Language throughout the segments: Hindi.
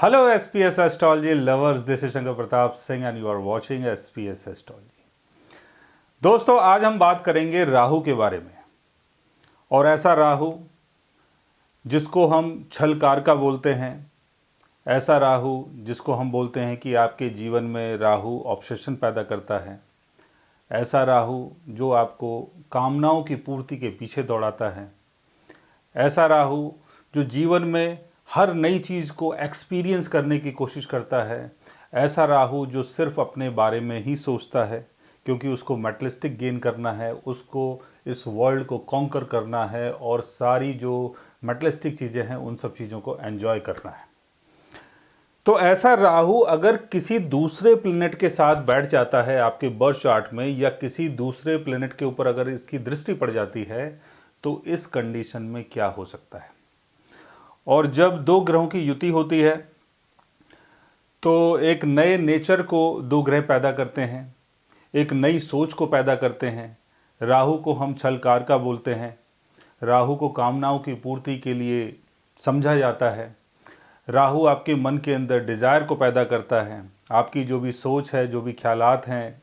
Hello SPS Astrology lovers, this is Shankar Pratap Singh and you are watching SPS Astrology। दोस्तों, आज हम बात करेंगे राहु के बारे में, और ऐसा राहु जिसको हम छलकार का बोलते हैं, ऐसा राहु जिसको हम बोलते हैं कि आपके जीवन में राहु ऑब्सेशन पैदा करता है, ऐसा राहु जो आपको कामनाओं की पूर्ति के पीछे दौड़ाता है, ऐसा राहु जो जीवन में हर नई चीज़ को एक्सपीरियंस करने की कोशिश करता है, ऐसा राहु जो सिर्फ अपने बारे में ही सोचता है क्योंकि उसको मेटलिस्टिक गेन करना है, उसको इस वर्ल्ड को कॉन्कर करना है और सारी जो मेटलिस्टिक चीज़ें हैं उन सब चीज़ों को एंजॉय करना है। तो ऐसा राहु अगर किसी दूसरे प्लेनेट के साथ बैठ जाता है आपके बर्थ चार्ट में, या किसी दूसरे प्लेनेट के ऊपर अगर इसकी दृष्टि पड़ जाती है, तो इस कंडीशन में क्या हो सकता है। और जब दो ग्रहों की युति होती है तो एक नए नेचर को दो ग्रह पैदा करते हैं, एक नई सोच को पैदा करते हैं। राहु को हम छलकार का बोलते हैं, राहु को कामनाओं की पूर्ति के लिए समझा जाता है। राहु आपके मन के अंदर डिज़ायर को पैदा करता है, आपकी जो भी सोच है, जो भी ख्यालात हैं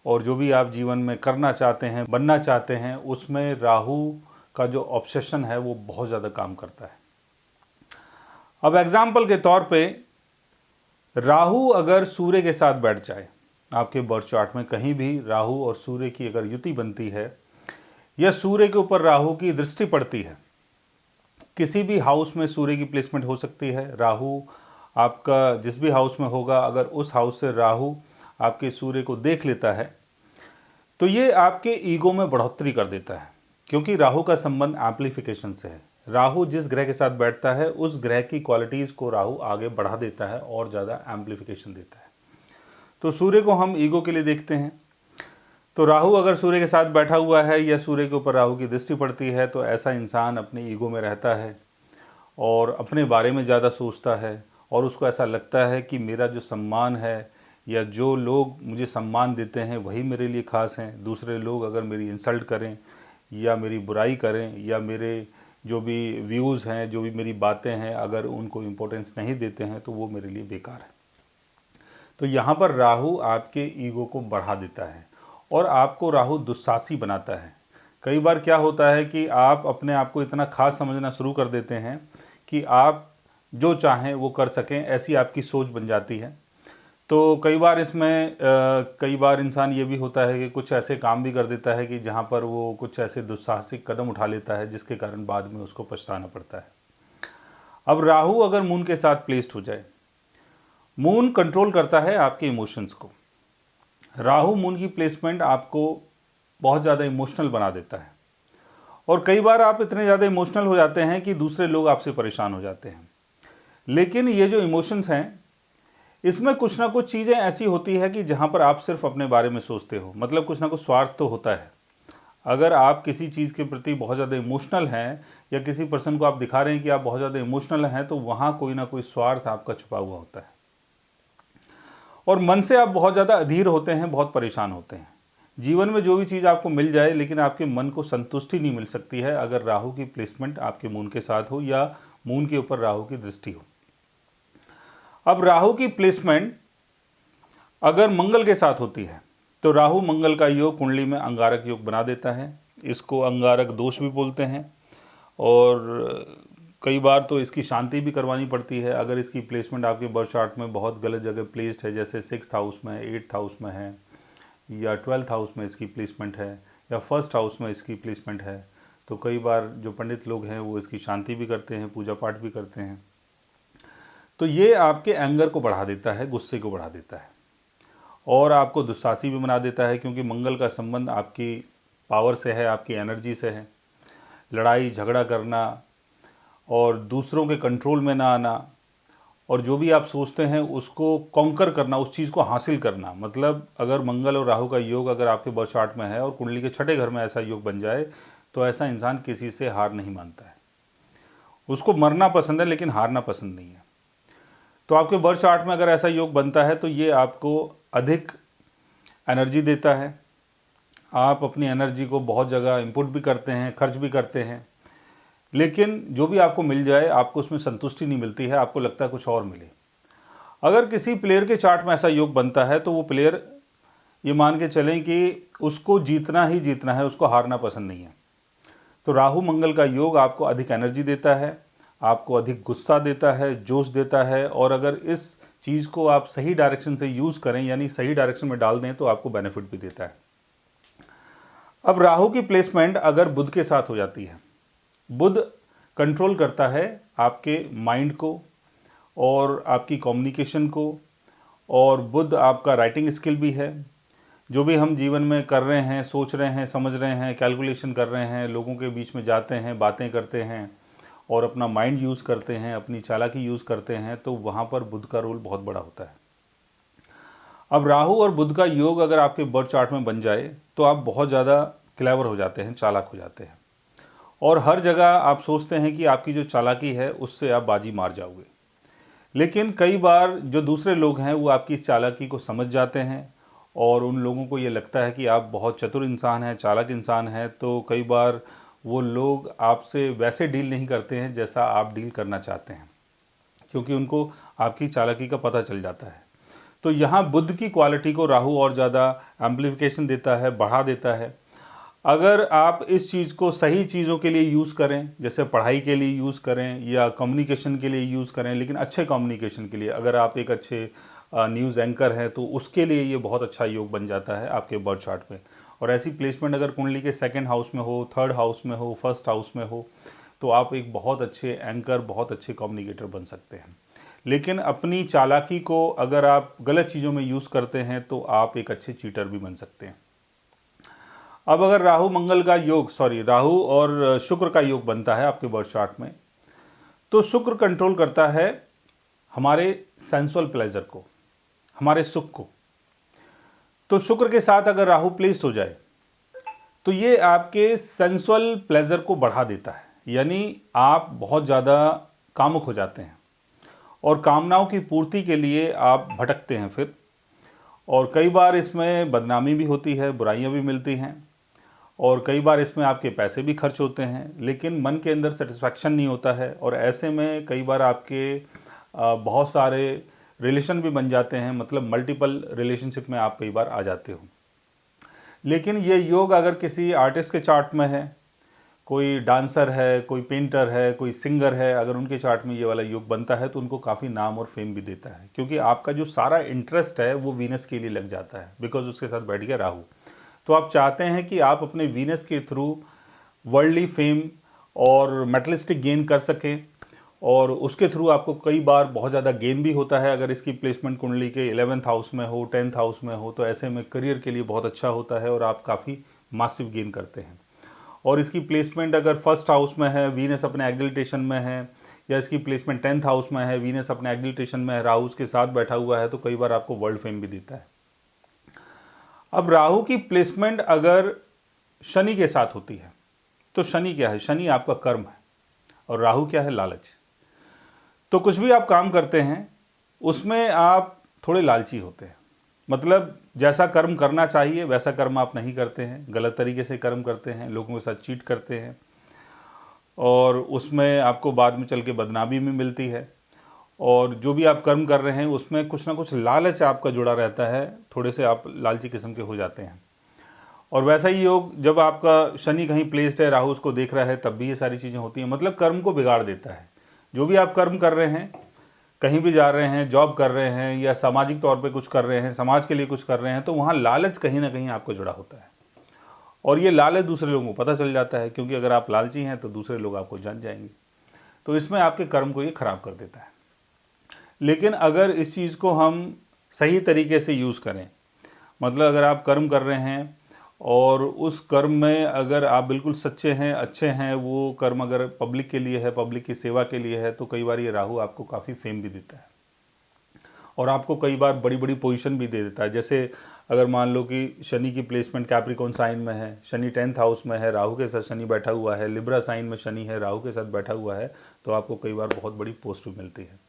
और जो भी आप जीवन में करना चाहते हैं, बनना चाहते हैं, उसमें राहु का जो ऑब्सेशन है वो बहुत ज़्यादा काम करता है। अब एग्जाम्पल के तौर पे राहु अगर सूर्य के साथ बैठ जाए, आपके बर्थ चार्ट में कहीं भी राहु और सूर्य की अगर युति बनती है, या सूर्य के ऊपर राहु की दृष्टि पड़ती है, किसी भी हाउस में सूर्य की प्लेसमेंट हो सकती है। राहु आपका जिस भी हाउस में होगा, अगर उस हाउस से राहु आपके सूर्य को देख लेता है तो ये आपके ईगो में बढ़ोतरी कर देता है, क्योंकि राहु का संबंध एम्प्लीफिकेशन से है। राहु जिस ग्रह के साथ बैठता है उस ग्रह की क्वालिटीज़ को राहु आगे बढ़ा देता है और ज़्यादा एम्प्लीफिकेशन देता है। तो सूर्य को हम ईगो के लिए देखते हैं। तो राहु अगर सूर्य के साथ बैठा हुआ है या सूर्य के ऊपर राहु की दृष्टि पड़ती है, तो ऐसा इंसान अपने ईगो में रहता है और अपने बारे में ज़्यादा सोचता है, और उसको ऐसा लगता है कि मेरा जो सम्मान है या जो लोग मुझे सम्मान देते हैं वही मेरे लिए ख़ास हैं। दूसरे लोग अगर मेरी इंसल्ट करें या मेरी बुराई करें या मेरे जो भी व्यूज़ हैं, जो भी मेरी बातें हैं, अगर उनको इम्पोर्टेंस नहीं देते हैं तो वो मेरे लिए बेकार है। तो यहाँ पर राहु आपके ईगो को बढ़ा देता है और आपको राहु दुस्साहसी बनाता है। कई बार क्या होता है कि आप अपने आप को इतना खास समझना शुरू कर देते हैं कि आप जो चाहें वो कर सकें, ऐसी आपकी सोच बन जाती है। तो कई बार इसमें कई बार इंसान ये भी होता है कि कुछ ऐसे काम भी कर देता है कि जहाँ पर वो कुछ ऐसे दुस्साहसिक कदम उठा लेता है जिसके कारण बाद में उसको पछताना पड़ता है। अब राहु अगर मून के साथ प्लेस्ड हो जाए, मून कंट्रोल करता है आपके इमोशंस को। राहु मून की प्लेसमेंट आपको बहुत ज़्यादा इमोशनल बना देता है, और कई बार आप इतने ज़्यादा इमोशनल हो जाते हैं कि दूसरे लोग आपसे परेशान हो जाते हैं। लेकिन ये जो इमोशंस हैं, इसमें कुछ ना कुछ चीज़ें ऐसी होती है कि जहाँ पर आप सिर्फ अपने बारे में सोचते हो, मतलब कुछ ना कुछ स्वार्थ तो होता है। अगर आप किसी चीज़ के प्रति बहुत ज़्यादा इमोशनल हैं या किसी पर्सन को आप दिखा रहे हैं कि आप बहुत ज़्यादा इमोशनल हैं, तो वहाँ कोई ना कोई स्वार्थ आपका छुपा हुआ होता है, और मन से आप बहुत ज़्यादा अधीर होते हैं, बहुत परेशान होते हैं। जीवन में जो भी चीज़ आपको मिल जाए, लेकिन आपके मन को संतुष्टि नहीं मिल सकती है अगर राहु की प्लेसमेंट आपके मून के साथ हो या मून के ऊपर राहु की दृष्टि हो। अब राहु की प्लेसमेंट अगर मंगल के साथ होती है तो राहु मंगल का योग कुंडली में अंगारक योग बना देता है। इसको अंगारक दोष भी बोलते हैं, और कई बार तो इसकी शांति भी करवानी पड़ती है अगर इसकी प्लेसमेंट आपके बर्थ चार्ट में बहुत गलत जगह प्लेस्ड है, जैसे 6th हाउस में, 8th हाउस में है, या 12th हाउस में इसकी प्लेसमेंट है, या 1st हाउस में इसकी प्लेसमेंट है। तो कई बार जो पंडित लोग हैं वो इसकी शांति भी करते हैं, पूजा पाठ भी करते हैं। तो ये आपके एंगर को बढ़ा देता है, गुस्से को बढ़ा देता है, और आपको दुस्साहसी भी बना देता है, क्योंकि मंगल का संबंध आपकी पावर से है, आपकी एनर्जी से है। लड़ाई झगड़ा करना और दूसरों के कंट्रोल में ना आना, और जो भी आप सोचते हैं उसको कॉन्कर करना, उस चीज़ को हासिल करना। मतलब अगर मंगल और राहु का योग अगर आपके बर्थ चार्ट में है और कुंडली के 6ठे घर में ऐसा योग बन जाए, तो ऐसा इंसान किसी से हार नहीं मानता है। उसको मरना पसंद है लेकिन हारना पसंद नहीं है। तो आपके बर्थ चार्ट में अगर ऐसा योग बनता है तो ये आपको अधिक एनर्जी देता है। आप अपनी एनर्जी को बहुत जगह इनपुट भी करते हैं, खर्च भी करते हैं, लेकिन जो भी आपको मिल जाए आपको उसमें संतुष्टि नहीं मिलती है, आपको लगता है कुछ और मिले। अगर किसी प्लेयर के चार्ट में ऐसा योग बनता है तो वो प्लेयर ये मान के चलें कि उसको जीतना ही जीतना है, उसको हारना पसंद नहीं है। तो राहु मंगल का योग आपको अधिक एनर्जी देता है, आपको अधिक गुस्सा देता है, जोश देता है, और अगर इस चीज़ को आप सही डायरेक्शन से यूज़ करें यानी सही डायरेक्शन में डाल दें तो आपको बेनिफिट भी देता है। अब राहु की प्लेसमेंट अगर बुध के साथ हो जाती है, बुध कंट्रोल करता है आपके माइंड को और आपकी कम्युनिकेशन को, और बुध आपका राइटिंग स्किल भी है। जो भी हम जीवन में कर रहे हैं, सोच रहे हैं, समझ रहे हैं, कैलकुलेशन कर रहे हैं, लोगों के बीच में जाते हैं, बातें करते हैं और अपना माइंड यूज़ करते हैं, अपनी चालाकी यूज़ करते हैं, तो वहाँ पर बुध का रोल बहुत बड़ा होता है। अब राहु और बुध का योग अगर आपके बर्थ चार्ट में बन जाए तो आप बहुत ज़्यादा क्लेवर हो जाते हैं, चालाक हो जाते हैं, और हर जगह आप सोचते हैं कि आपकी जो चालाकी है उससे आप बाजी मार जाओगे। लेकिन कई बार जो दूसरे लोग हैं वो आपकी इस चालाकी को समझ जाते हैं और उन लोगों को ये लगता है कि आप बहुत चतुर इंसान हैं, चालाक इंसान हैं, तो कई बार वो लोग आपसे वैसे डील नहीं करते हैं जैसा आप डील करना चाहते हैं, क्योंकि उनको आपकी चालाकी का पता चल जाता है। तो यहाँ बुध की क्वालिटी को राहु और ज़्यादा एम्प्लीफिकेशन देता है, बढ़ा देता है। अगर आप इस चीज़ को सही चीज़ों के लिए यूज़ करें, जैसे पढ़ाई के लिए यूज़ करें या कम्युनिकेशन के लिए यूज़ करें, लेकिन अच्छे कम्युनिकेशन के लिए, अगर आप एक अच्छे न्यूज़ एंकर हैं तो उसके लिए ये बहुत अच्छा योग बन जाता है आपके बर्थ चार्ट में। और ऐसी प्लेसमेंट अगर कुंडली के सेकंड हाउस में हो, थर्ड हाउस में हो, फर्स्ट हाउस में हो, तो आप एक बहुत अच्छे एंकर, बहुत अच्छे कम्युनिकेटर बन सकते हैं। लेकिन अपनी चालाकी को अगर आप गलत चीज़ों में यूज़ करते हैं तो आप एक अच्छे चीटर भी बन सकते हैं। अब अगर राहु और शुक्र का योग बनता है आपके बर्थ चार्ट में, तो शुक्र कंट्रोल करता है हमारे सेंसुअल प्लेजर को, हमारे सुख को। तो शुक्र के साथ अगर राहु प्लेस्ड हो जाए तो ये आपके सेंसुअल प्लेजर को बढ़ा देता है, यानी आप बहुत ज़्यादा कामुक हो जाते हैं और कामनाओं की पूर्ति के लिए आप भटकते हैं फिर, और कई बार इसमें बदनामी भी होती है, बुराइयां भी मिलती हैं, और कई बार इसमें आपके पैसे भी खर्च होते हैं, लेकिन मन के अंदर सेटिस्फैक्शन नहीं होता है, और ऐसे में कई बार आपके बहुत सारे रिलेशन भी बन जाते हैं, मतलब मल्टीपल रिलेशनशिप में आप कई बार आ जाते हो। लेकिन ये योग अगर किसी आर्टिस्ट के चार्ट में है, कोई डांसर है, कोई पेंटर है, कोई सिंगर है, अगर उनके चार्ट में ये वाला योग बनता है तो उनको काफ़ी नाम और फेम भी देता है, क्योंकि आपका जो सारा इंटरेस्ट है वो वीनस के लिए लग जाता है, बिकॉज उसके साथ बैठ गया राहु। तो आप चाहते हैं कि आप अपने वीनस के थ्रू वर्ल्डली फेम और मेटलिस्टिक गेन कर सकें, और उसके थ्रू आपको कई बार बहुत ज़्यादा गेन भी होता है। अगर इसकी प्लेसमेंट कुंडली के 11th हाउस में हो, 10th हाउस में हो, तो ऐसे में करियर के लिए बहुत अच्छा होता है और आप काफ़ी मासिव गेन करते हैं। और इसकी प्लेसमेंट अगर फर्स्ट हाउस में है, वीनस अपने एग्जिल्टेशन में है, या इसकी प्लेसमेंट 10th हाउस में है, वीनस अपने एग्जिल्टेशन में है, राहु उसके साथ बैठा हुआ है, तो कई बार आपको वर्ल्ड फेम भी देता है। अब राहु की प्लेसमेंट अगर शनि के साथ होती है, तो शनि क्या है? शनि आपका कर्म है और राहु क्या है? लालच। तो कुछ भी आप काम करते हैं उसमें आप थोड़े लालची होते हैं, मतलब जैसा कर्म करना चाहिए वैसा कर्म आप नहीं करते हैं, गलत तरीके से कर्म करते हैं, लोगों के साथ चीट करते हैं, और उसमें आपको बाद में चल के बदनामी भी मिलती है। और जो भी आप कर्म कर रहे हैं उसमें कुछ ना कुछ लालच आपका जुड़ा रहता है, थोड़े से आप लालची किस्म के हो जाते हैं। और वैसा ही योग जब आपका शनि कहीं प्लेस्ड है, राहु उसको देख रहा है, तब भी ये सारी चीज़ें होती हैं, मतलब कर्म को बिगाड़ देता है। जो भी आप कर्म कर रहे हैं, कहीं भी जा रहे हैं, जॉब कर रहे हैं, या सामाजिक तौर पे कुछ कर रहे हैं, समाज के लिए कुछ कर रहे हैं, तो वहाँ लालच कहीं ना कहीं आपको जुड़ा होता है, और ये लालच दूसरे लोगों को पता चल जाता है, क्योंकि अगर आप लालची हैं तो दूसरे लोग आपको जान जाएंगे, तो इसमें आपके कर्म को ये खराब कर देता है। लेकिन अगर इस चीज़ को हम सही तरीके से यूज़ करें, मतलब अगर आप कर्म कर रहे हैं और उस कर्म में अगर आप बिल्कुल सच्चे हैं, अच्छे हैं, वो कर्म अगर पब्लिक के लिए है, पब्लिक की सेवा के लिए है, तो कई बार ये राहु आपको काफ़ी फेम भी देता है और आपको कई बार बड़ी बड़ी पोजीशन भी दे देता है। जैसे अगर मान लो कि शनि की प्लेसमेंट कैप्रिकॉर्न साइन में है, शनि 10th हाउस में है, राहु के साथ शनि बैठा हुआ है, लिब्रा साइन में शनि है, राहु के साथ बैठा हुआ है, तो आपको कई बार बहुत बड़ी पोस्ट भी मिलती है।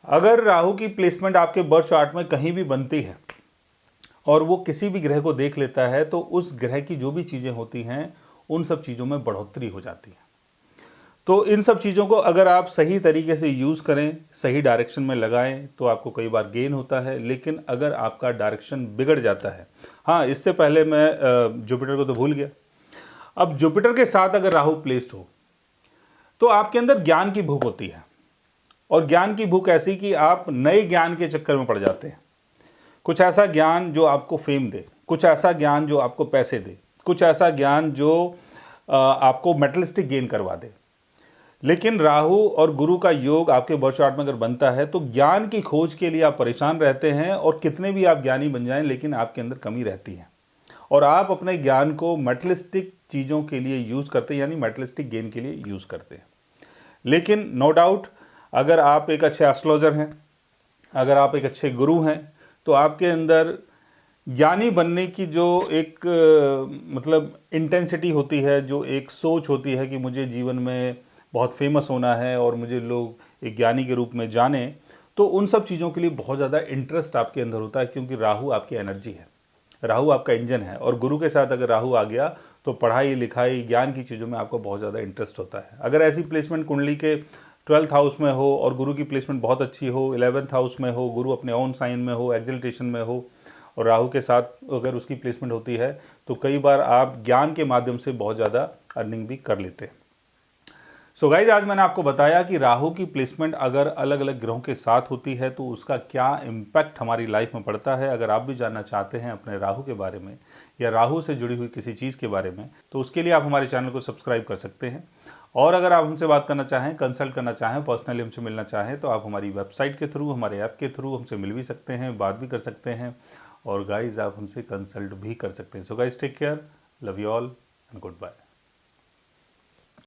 अगर राहु की प्लेसमेंट आपके बर्थ चार्ट में कहीं भी बनती है और वो किसी भी ग्रह को देख लेता है, तो उस ग्रह की जो भी चीज़ें होती हैं उन सब चीज़ों में बढ़ोतरी हो जाती है। तो इन सब चीज़ों को अगर आप सही तरीके से यूज़ करें, सही डायरेक्शन में लगाएं, तो आपको कई बार गेन होता है। लेकिन अगर आपका डायरेक्शन बिगड़ जाता है, हाँ, इससे पहले मैं जुपिटर को तो भूल गया। अब जुपिटर के साथ अगर राहु प्लेस्ड हो तो आपके अंदर ज्ञान की भूख होती है, और ज्ञान की भूख ऐसी कि आप नए ज्ञान के चक्कर में पड़ जाते हैं। कुछ ऐसा ज्ञान जो आपको फेम दे, कुछ ऐसा ज्ञान जो आपको पैसे दे, कुछ ऐसा ज्ञान जो आपको मेटलिस्टिक गेन करवा दे। लेकिन राहु और गुरु का योग आपके बर्थ चार्ट में अगर बनता है तो ज्ञान की खोज के लिए आप परेशान रहते हैं, और कितने भी आप ज्ञानी बन जाएं लेकिन आपके अंदर कमी रहती है, और आप अपने ज्ञान को मेटलिस्टिक चीज़ों के लिए यूज़ करते हैं, यानी मेटलिस्टिक गेन के लिए यूज़ करते हैं। लेकिन नो डाउट, अगर आप एक अच्छे एस्ट्रोलॉजर हैं, अगर आप एक अच्छे गुरु हैं, तो आपके अंदर ज्ञानी बनने की जो एक मतलब इंटेंसिटी होती है, जो एक सोच होती है कि मुझे जीवन में बहुत फेमस होना है और मुझे लोग एक ज्ञानी के रूप में जाने, तो उन सब चीज़ों के लिए बहुत ज़्यादा इंटरेस्ट आपके अंदर होता है, क्योंकि राहु आपकी एनर्जी है, राहु आपका इंजन है। और गुरु के साथ अगर राहु आ गया तो पढ़ाई लिखाई ज्ञान की चीज़ों में आपको बहुत ज़्यादा इंटरेस्ट होता है। अगर ऐसी प्लेसमेंट कुंडली के 12th हाउस में हो और गुरु की प्लेसमेंट बहुत अच्छी हो, 11th हाउस में हो, गुरु अपने ओन साइन में हो, एक्जिल्टेशन में हो, और राहु के साथ अगर उसकी प्लेसमेंट होती है, तो कई बार आप ज्ञान के माध्यम से बहुत ज़्यादा अर्निंग भी कर लेते हैं। सो गाइज, आज मैंने आपको बताया कि राहु की प्लेसमेंट अगर अलग अलग ग्रहों के साथ होती है तो उसका क्या इम्पैक्ट हमारी लाइफ में पड़ता है। अगर आप भी जानना चाहते हैं अपने राहु के बारे में या राहु से जुड़ी हुई किसी चीज़ के बारे में, तो उसके लिए आप हमारे चैनल को सब्सक्राइब कर सकते हैं। और अगर आप हमसे बात करना चाहें, कंसल्ट करना चाहें, पर्सनली हमसे मिलना चाहें, तो आप हमारी वेबसाइट के थ्रू, हमारे ऐप के थ्रू हमसे मिल भी सकते हैं, बात भी कर सकते हैं, और गाइज आप हमसे कंसल्ट भी कर सकते हैं। So guys, take care, love you all and good bye.